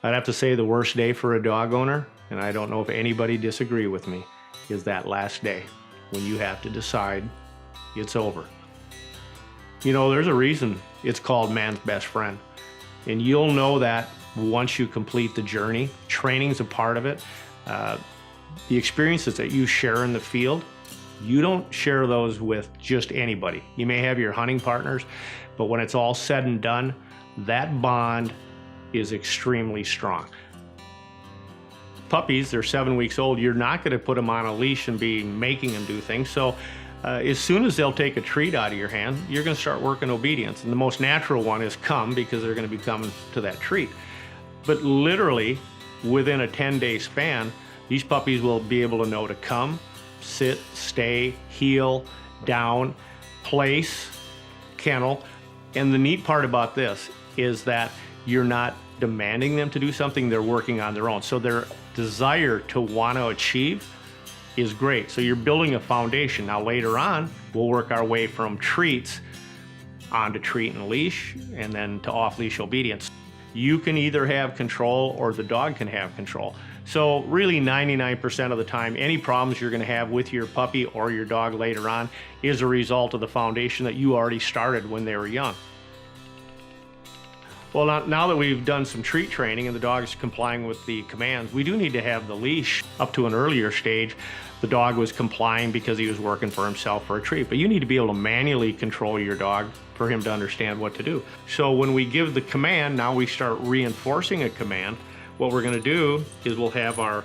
I'd have to say the worst day for a dog owner, and I don't know if anybody disagree with me, is that last day when you have to decide it's over. You know, there's a reason it's called man's best friend. And you'll know that once you complete the journey. Training's a part of it. The experiences that you share in the field, you don't share those with just anybody. You may have your hunting partners, but when it's all said and done, that bond is extremely strong. Puppies, they're 7 weeks old. You're not going to put them on a leash and be making them do things. So as soon as they'll take a treat out of your hand, you're going to start working obedience. And the most natural one is come, because they're going to be coming to that treat. But literally, within a 10-day span, these puppies will be able to know to come, sit, stay, heel, down, place, kennel. And the neat part about this is that you're not demanding them to do something, they're working on their own. So their desire to want to achieve is great. So you're building a foundation. Now later on, we'll work our way from treats onto treat and leash, and then to off-leash obedience. You can either have control or the dog can have control. So really 99% of the time, any problems you're going to have with your puppy or your dog later on is a result of the foundation that you already started when they were young. Well, now that we've done some treat training and the dog's complying with the commands, we do need to have the leash. Up to an earlier stage, the dog was complying because he was working for himself for a treat. But you need to be able to manually control your dog for him to understand what to do. So when we give the command, now we start reinforcing a command. What we're going to do is we'll have our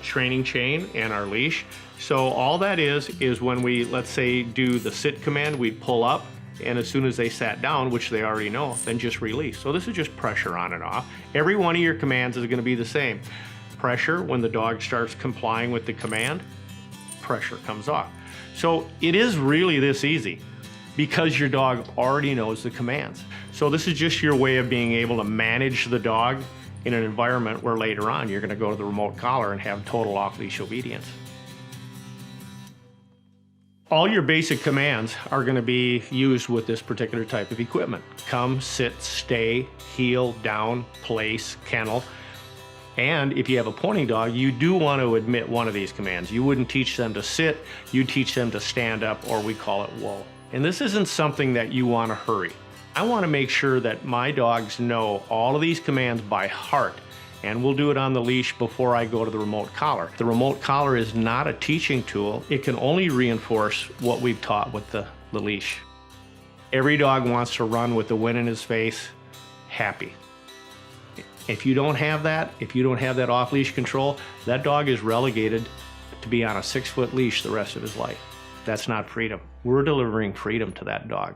training chain and our leash. So all that is when we, let's say, do the sit command, we pull up. And as soon as they sat down, which they already know, then just release. So this is just pressure on and off. Every one of your commands is going to be the same. Pressure when the dog starts complying with the command, pressure comes off. So it is really this easy because your dog already knows the commands. So this is just your way of being able to manage the dog in an environment where later on you're going to go to the remote collar and have total off-leash obedience. All your basic commands are going to be used with this particular type of equipment. Come, sit, stay, heel, down, place, kennel. And if you have a pointing dog, you do want to admit one of these commands. You wouldn't teach them to sit, you teach them to stand up, or we call it whoa. And this isn't something that you want to hurry. I want to make sure that my dogs know all of these commands by heart. And we'll do it on the leash before I go to the remote collar. The remote collar is not a teaching tool. It can only reinforce what we've taught with the leash. Every dog wants to run with the wind in his face, happy. If you don't have that, off-leash control, that dog is relegated to be on a 6-foot leash the rest of his life. That's not freedom. We're delivering freedom to that dog.